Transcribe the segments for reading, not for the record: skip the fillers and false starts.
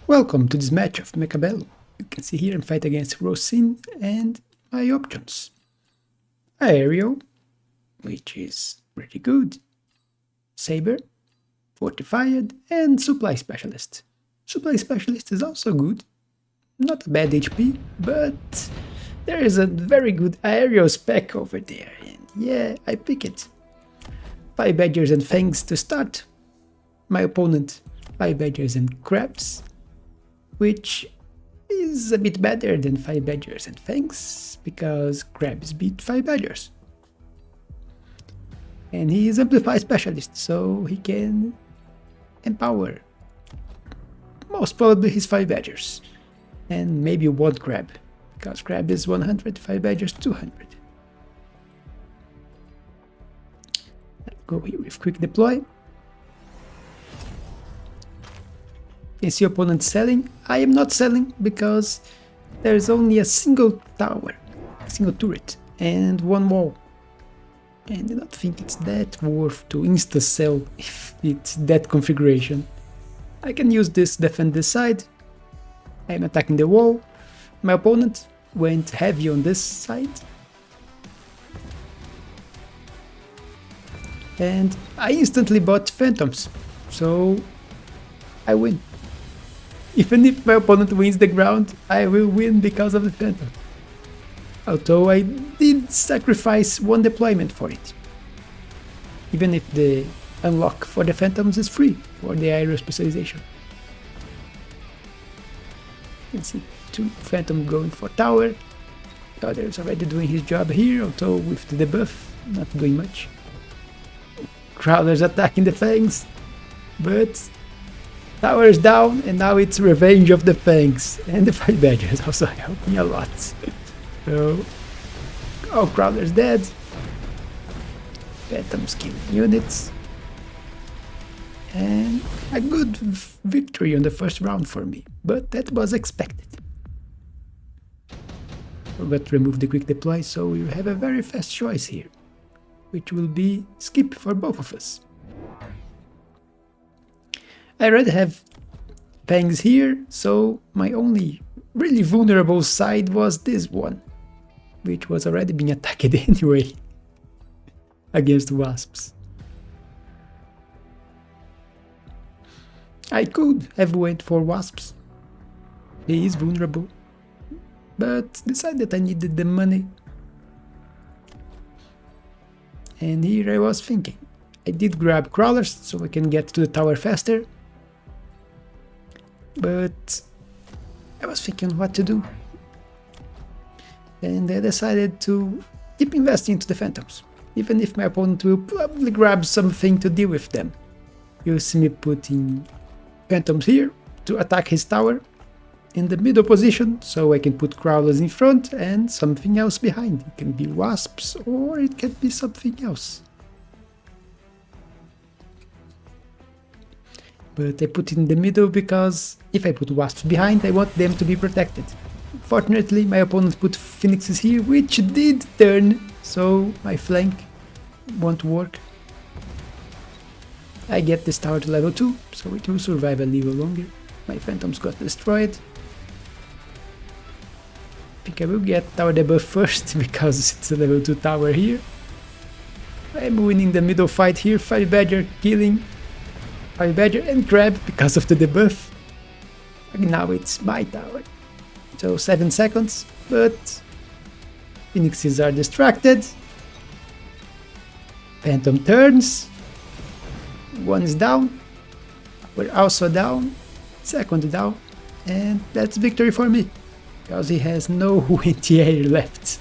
Welcome to this match of Mechabellum. You can see here I'm fighting against Rosin and my options. Aerial, which is pretty good. Saber, Fortified, and Supply Specialist. Supply Specialist is also good. Not a bad HP, but there is a very good aerial spec over there, and yeah, I pick it. 5 Badgers and Fangs to start. My opponent, 5 Badgers and Crabs, which is a bit better than 5 Badgers and Fangs, because Crabs beat 5 Badgers. And he is Amplify Specialist, so he can empower most probably his 5 Badgers. And maybe 1 Crab, because Crab is 100, 5 Badgers 200. Let's go here with Quick Deploy. You see opponent selling. I am not selling because there's only a single tower, a single turret, and 1 wall. And I don't think it's that worth to insta-sell if it's that configuration. I can use this, defend this side. I'm attacking the wall. My opponent went heavy on this side. And I instantly bought Phantoms, so I win. Even if my opponent wins the ground, I will win because of the Phantom. Although I did sacrifice 1 deployment for it. Even if the unlock for the Phantoms is free for the aerial specialization. You can see 2 Phantom going for tower. The other is already doing his job here, although with the debuff, not doing much. Crawlers attacking the Fangs, but tower is down, and now it's revenge of the Fangs. And the 5 Badgers also help me a lot. So, oh, Crawler's dead. Phantom's killing units. And a good victory on the first round for me, but that was expected. Forgot to remove the quick deploy, so we have a very fast choice here, which will be skip for both of us. I already have Fangs here, so my only really vulnerable side was this one, which was already being attacked anyway against Wasps. I could have went for Wasps, he is vulnerable, but decided I needed the money. And here I was thinking, I did grab Crawlers so I can get to the tower faster, but I was thinking what to do. And I decided to keep investing into the Phantoms, even if my opponent will probably grab something to deal with them. You'll see me putting Phantoms here to attack his tower in the middle position, so I can put Crawlers in front and something else behind. It can be Wasps or it can be something else. But I put it in the middle because if I put Wasps behind, I want them to be protected. Fortunately, my opponent put Phoenixes here, which did turn, so my flank won't work. I get this tower to level 2, so it will survive a little longer. My Phantoms got destroyed. I think I will get tower debuff first, because it's a level 2 tower here. I'm winning the middle fight here, 5 Badger killing 5 Badger and Crab because of the debuff. And now it's my tower. So 7 seconds, but Phoenixes are distracted. Phantom turns. 1 is down. We're also down. 2nd down. And that's victory for me, because he has no anti-air left.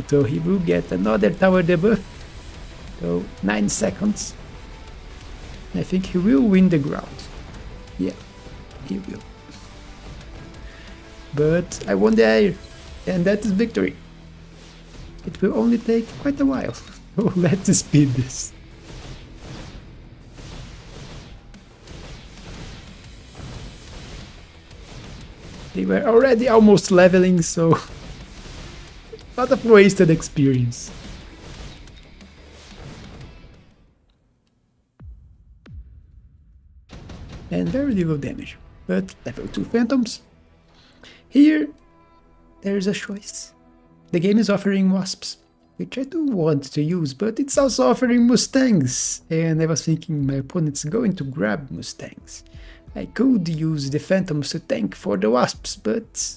So he will get another tower debuff. So 9 seconds. I think he will win the ground. Yeah, he will. But I won the air, and that is victory. It will only take quite a while, so let's speed this. They were already almost leveling, so a lot of wasted experience. and very little damage. But level 2 Phantoms. Here, there's a choice. The game is offering Wasps, which I do want to use, but it's also offering Mustangs, and I was thinking my opponent's going to grab Mustangs. I could use the Phantoms to tank for the Wasps, but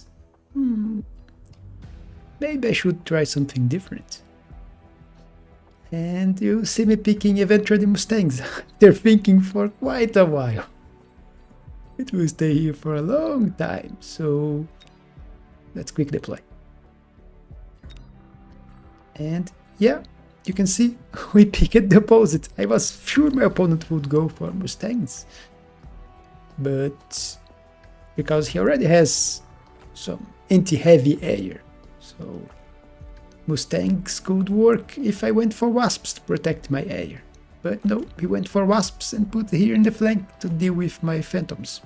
maybe I should try something different. And you see me picking eventually Mustangs. They're thinking for quite a while. It will stay here for a long time, so let's quick deploy. And yeah, you can see we picked the opposite. I was sure my opponent would go for Mustangs, but because he already has some anti-heavy air, so Mustangs could work if I went for Wasps to protect my air. But no, he went for Wasps and put here in the flank to deal with my Phantoms.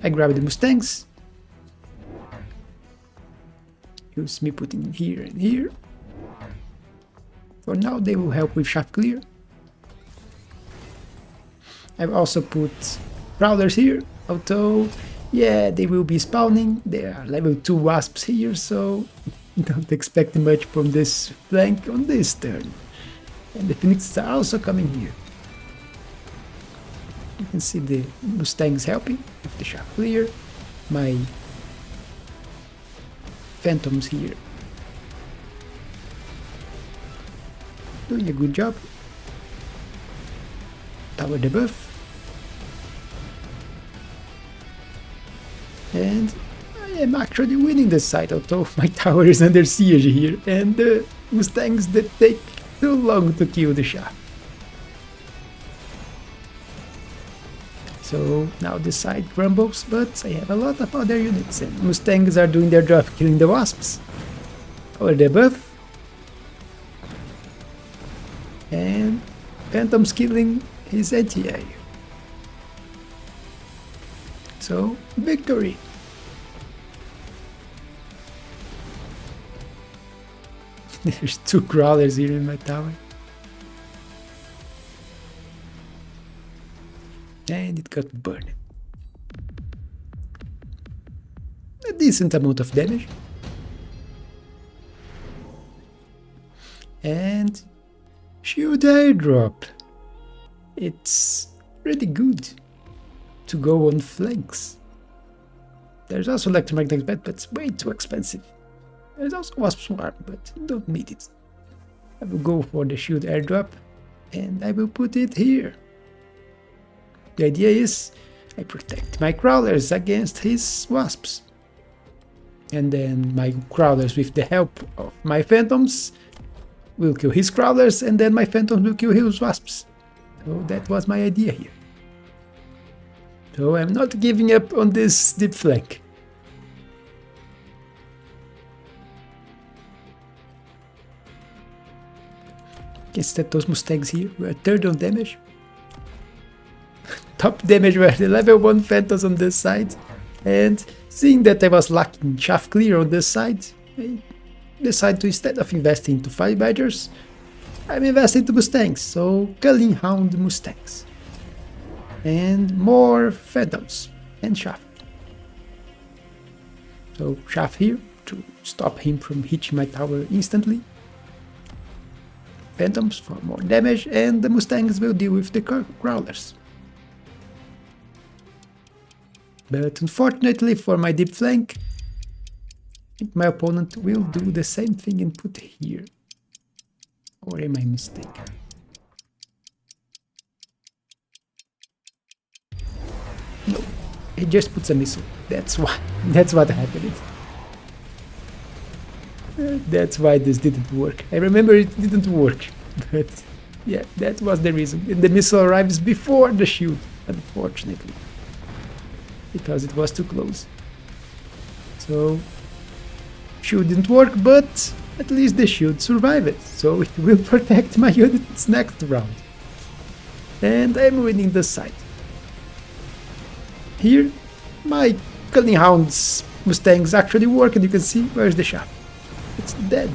I grabbed the Mustangs. Use me putting here and here. For now they will help with shaft clear. I've also put Prowlers here, although yeah, they will be spawning. There are level 2 Wasps here, so don't expect much from this flank on this turn. And the Phoenixes are also coming here. You can see the Mustangs helping with the shaft clear. My Phantoms here doing a good job. Tower debuff. And I am actually winning this side, although my tower is under siege here, and the Mustangs that take too long to kill the shaft. So now this side crumbles, but I have a lot of other units, and Mustangs are doing their job killing the Wasps. Tower debuff. And Phantom's killing his anti-air. So, victory! There's 2 crawlers here in my tower. And it got burned. A decent amount of damage. And shield airdrop. It's pretty good to go on flanks. There's also electromagnetic bat, but it's way too expensive. There's also Wasp Swarm, but you don't need it. I will go for the shield airdrop, and I will put it here. The idea is I protect my crawlers against his wasps. And then my crawlers, with the help of my Phantoms, will kill his crawlers, and then my Phantoms will kill his wasps. So that was my idea here. So I'm not giving up on this deep flank. Guess that those Mustangs here were third on damage. Top damage were the level 1 Phantoms on this side. And seeing that I was lacking shaft clear on this side, I decided to, instead of investing into Fire Badgers, I'm investing into Mustangs, so Culling Hound Mustangs. And more Phantoms and shaft. So shaft here to stop him from hitting my tower instantly. Phantoms for more damage, and the Mustangs will deal with the crawlers. But unfortunately for my deep flank, I think my opponent will do the same thing and put here. Or am I mistaken? No, he just puts a missile. That's why. That's what happened. That's why this didn't work. I remember it didn't work, but yeah, that was the reason. And the missile arrives before the shield, unfortunately, because it was too close. So shield didn't work, but at least the shield survived, so it will protect my units next round. And I'm winning this side. Here, my Culling Hound's Mustangs actually work, and you can see where's the shaft. It's dead.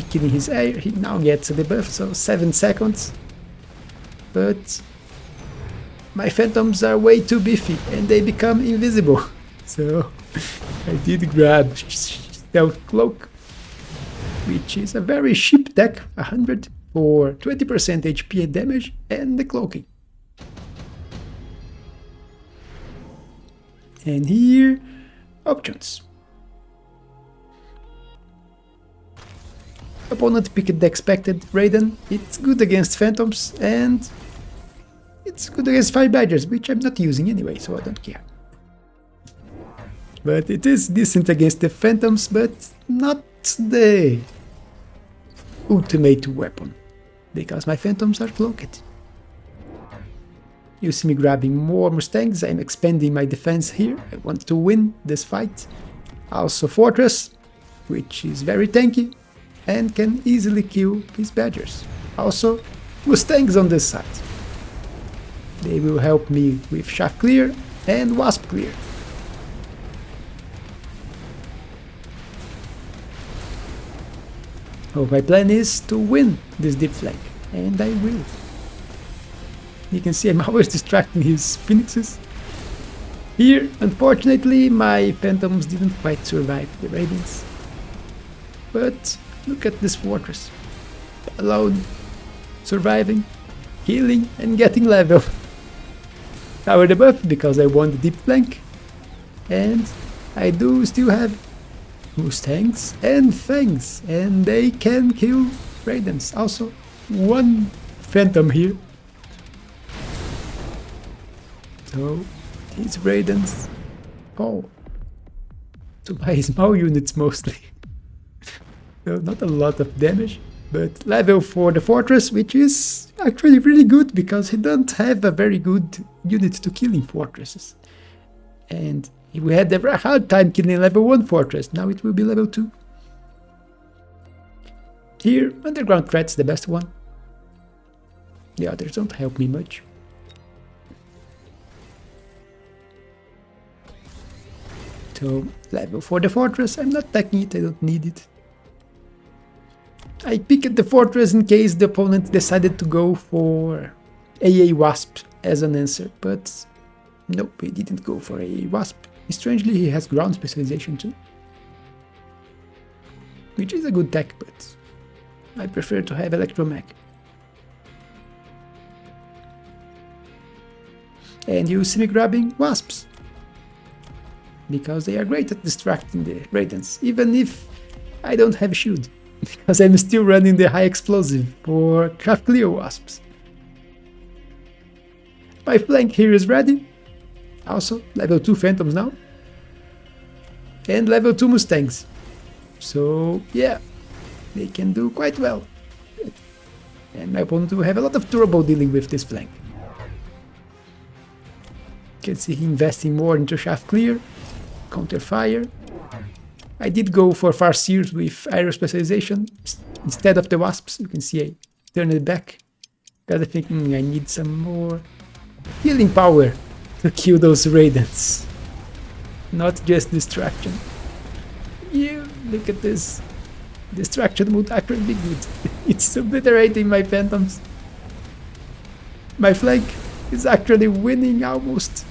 killing his air. He now gets a debuff, so 7 seconds. But my phantoms are way too beefy and they become invisible. So I did grab Stealth Cloak, which is a very cheap tech, 100 for 20% HP and damage and the cloaking. And here, options. Opponent picked the expected Raiden. It's good against phantoms and it's good against Fire Badgers, which I'm not using anyway, so I don't care. But it is decent against the phantoms, but not the ultimate weapon, because my phantoms are cloaked. You see me grabbing more Mustangs. I'm expanding my defense here. I want to win this fight. Also Fortress, which is very tanky and can easily kill his Badgers. Also Mustangs on this side. They will help me with Shaft Clear and Wasp Clear. So my plan is to win this deep flank, and I will. You can see I'm always distracting his Phoenixes. Here, unfortunately, my Phantoms didn't quite survive the Raidens. But look at this Fortress. Alone, surviving, healing, and getting level. Tower debuff because I won the deep flank. And I do still have Mustangs and Fangs, and they can kill Raidens. Also, one Phantom here. So, these Raidens fall to my small units mostly. So, not a lot of damage, but level for the Fortress, which is actually really good because he doesn't have a very good unit to killing fortresses. And we had a very hard time killing level 1 Fortress, now it will be level 2. Here, Underground Threat's the best one. The others don't help me much. So, level for the Fortress, I'm not taking it, I don't need it. I picked the Fortress in case the opponent decided to go for AA Wasp as an answer, but nope, he didn't go for AA Wasp. Strangely, he has ground specialization too, which is a good tech, but I prefer to have Electromech. And you see me grabbing Wasps, because they are great at distracting the Raidens, even if I don't have shield, because I'm still running the high explosive for Shaft Clear Wasps. My flank here is ready. Also, level 2 Phantoms now. And level 2 Mustangs. So, yeah, they can do quite well. And my opponent will have a lot of trouble dealing with this flank. You can see he investing more into Shaft Clear, Counter Fire. I did go for Farseers with Aero Specialization instead of the Wasps. You can see I turned it back, because I think I need some more healing power to kill those Raidens, not just distraction. Yeah, look at this. Distraction would actually be good. It's obliterating my Phantoms. My flank is actually winning almost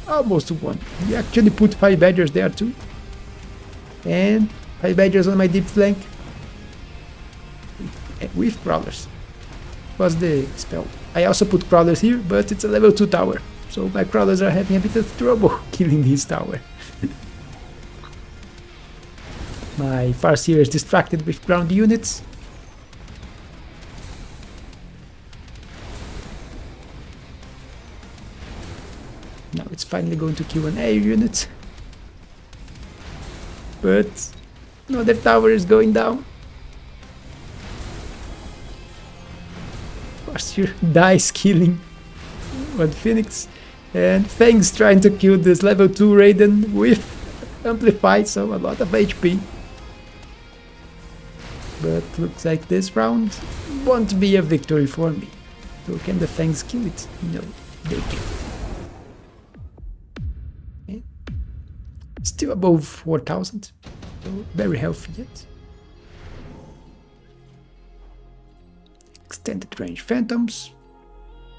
won. He actually put 5 Badgers there too. And 5 Badgers on my deep flank with Crawlers. Was the spell. I also put Crawlers here, but it's a level 2 tower, so my Crawlers are having a bit of trouble killing this tower. My Farseer is distracted with ground units. Now it's finally going to kill an air unit. But another tower is going down. Farseer dies killing one Phoenix. And Fang's trying to kill this level 2 Raiden with Amplified, so a lot of HP. But looks like this round won't be a victory for me. So can the Fangs kill it? No, they can't. Okay. Still above 4000, so very healthy yet. extended range phantoms,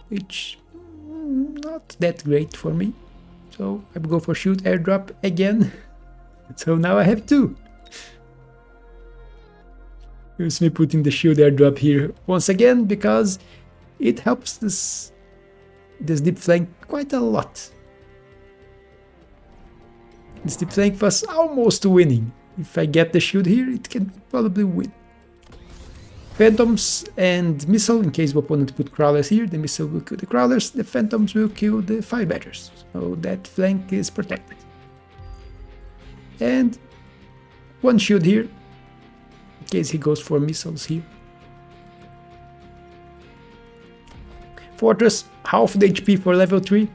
which not that great for me. So I will go for shoot airdrop again. So now I have 2. Here's me putting the shield airdrop here once again because it helps this deep flank quite a lot. This deep flank was almost winning. If I get the shield here, it can probably win. Phantoms and missile, in case the opponent put crawlers here, the missile will kill the crawlers, the phantoms will kill the fire badgers. So that flank is protected. And 1 shield here, in case he goes for missiles here. Fortress, half the HP for level 3.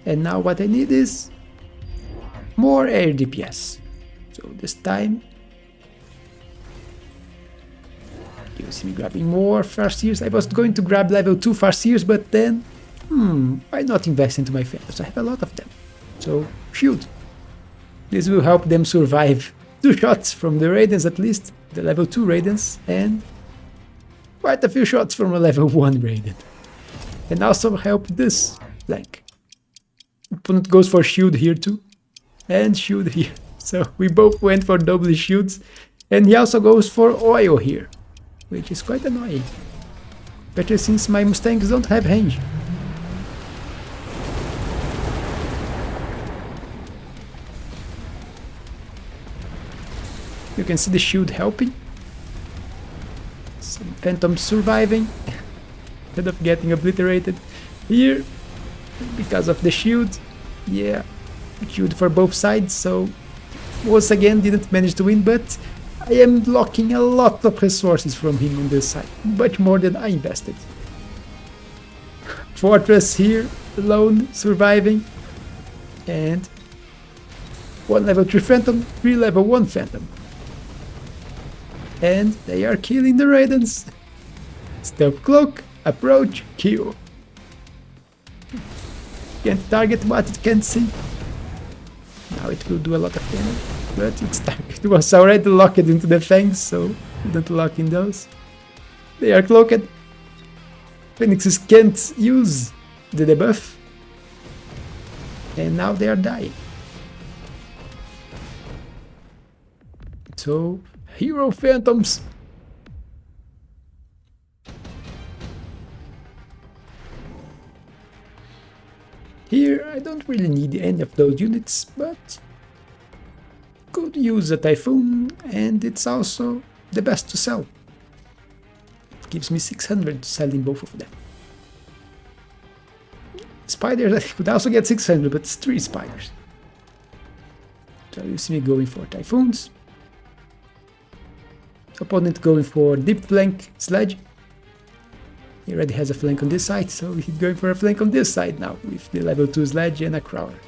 And now what I need is more air DPS. So this time you see me grabbing more Farseers. I was going to grab level 2 Farseers, but then why not invest into my phantoms? I have a lot of them. So shoot. This will help them survive 2 shots from the Raidens, at least the level 2 Raidens, and quite a few shots from a level 1 Raiden. And also help this flank. Opponent goes for shield here too, and shield here. So we both went for double shields, and he also goes for oil here, which is quite annoying. Better since my Mustangs don't have range. You can see the shield helping. Some phantoms surviving instead of getting obliterated. Here, because of the shield, yeah, shield for both sides, so once again didn't manage to win, but I am blocking a lot of resources from him on this side, much more than I invested. Fortress here, alone, surviving, and 1 level 3 phantom, 3 level 1 phantom. And they are killing the Raidens. Stealth cloak, approach, kill. Can't target what it can't see. Now it will do a lot of damage, but its target was already locked into the fangs, so don't lock in those. They are cloaked. Phoenixes can't use the debuff, and now they are dying. So hero phantoms. Here I don't really need any of those units, but could use a Typhoon, and it's also the best to sell. It gives me 600 selling both of them. Spiders, I could also get 600, but it's 3 spiders. So you see me going for Typhoons. Opponent going for deep flank sledge. He already has a flank on this side, so he's going for a flank on this side now with the level 2 sledge and a crawler.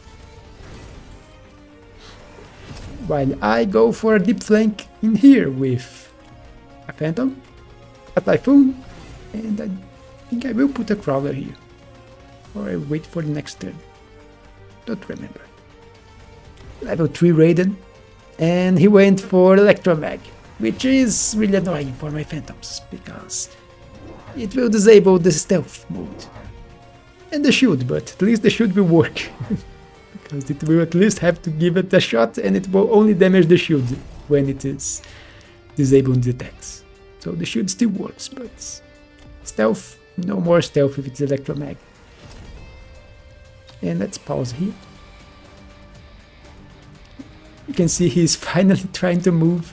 While I go for a deep flank in here with a phantom, a typhoon, and I think I will put a crawler here. Or I wait for the next turn. Don't remember. Level 3 Raiden, and he went for Electromag, which is really annoying for my phantoms, because it will disable the stealth mode. And the shield, but at least the shield will work. Because it will at least have to give it a shot, and it will only damage the shield when it is disabling the attacks. So the shield still works, but stealth, no more stealth if it's Electromag. And let's pause here. You can see he's finally trying to move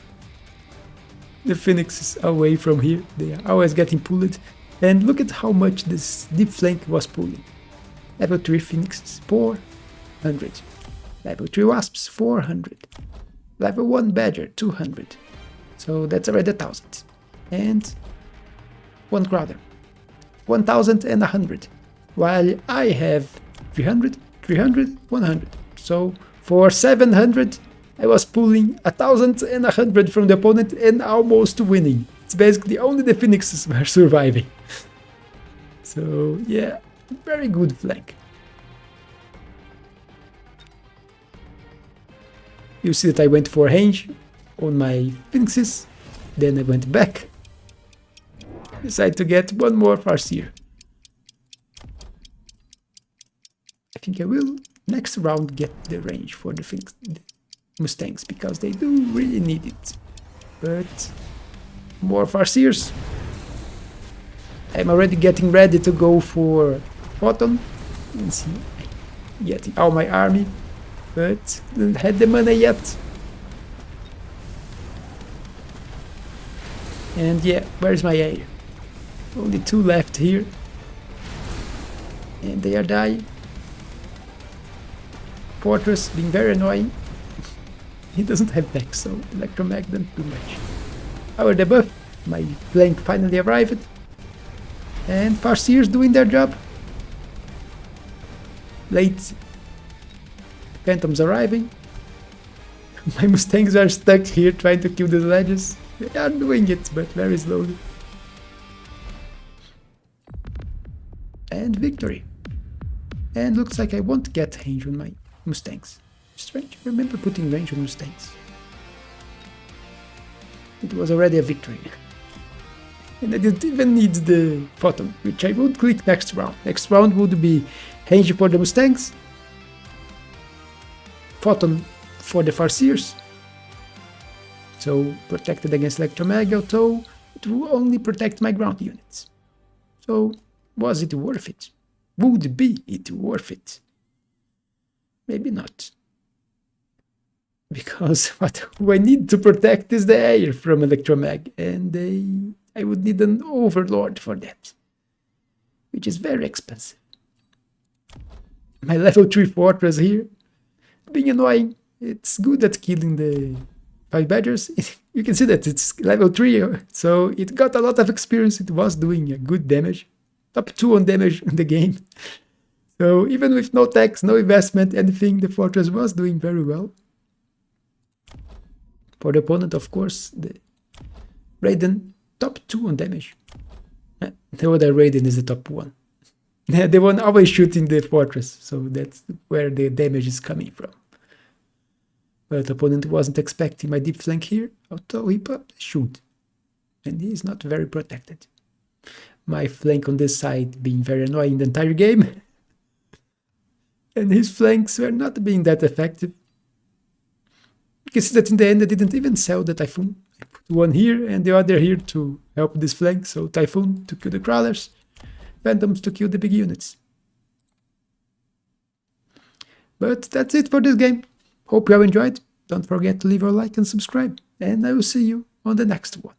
the phoenixes away from here. They are always getting pulled. And look at how much this deep flank was pulling. Level 3 phoenixes, 400. Level 3 wasps, 400. Level 1 badger, 200. So that's already 1,000. And 1 crowder, 1,100. While I have 300, 300, 100. So for 700, I was pulling 1,100 from the opponent and almost winning. It's basically only the phoenixes were surviving. So yeah, very good flank. You see that I went for range on my Phoenixes, then I went back. Decided to get one more Farseer. I think I will next round get the range for the Mustangs because they do really need it. But more Farseers. I'm already getting ready to go for Photon. Let's see, getting all my army, but don't have the money yet. And yeah, where's my air? Only 2 left here. And they are dying. Fortress being very annoying. He doesn't have back, so Electromag doesn't do much. Our debuff, my flank finally arrived. And Farseers doing their job. Late Phantoms arriving. My Mustangs are stuck here trying to kill the ledges. They are doing it, but very slowly. And victory. And looks like I won't get range on my Mustangs. Strange, I remember putting range on Mustangs. It was already a victory. And I didn't even need the Photon, which I would click next round. Next round would be range for the Mustangs, Photon for the Farseers. So protected against Electromag, although it will only protect my ground units. So was it worth it? Would be it worth it? Maybe not. Because what I need to protect is the air from Electromag, and I would need an Overlord for that, which is very expensive. My level 3 fortress here, being annoying. It's good at killing the 5 badgers. You can see that it's level 3, so it got a lot of experience. It was doing a good damage. Top 2 on damage in the game. So even with no tax, no investment, anything, the fortress was doing very well. For the opponent, of course, the Raiden, top 2 on damage. The other Raiden is the top 1. The one always shooting the fortress, so that's where the damage is coming from. But the opponent wasn't expecting my deep flank here, although he popped a shoot. And he is not very protected. My flank on this side being very annoying the entire game. And his flanks were not being that effective. You can see that in the end I didn't even sell the Typhoon. I put one here and the other here to help this flank. So Typhoon to kill the crawlers, Phantoms to kill the big units. But that's it for this game. Hope you have enjoyed. Don't forget to leave a like and subscribe. And I will see you on the next one.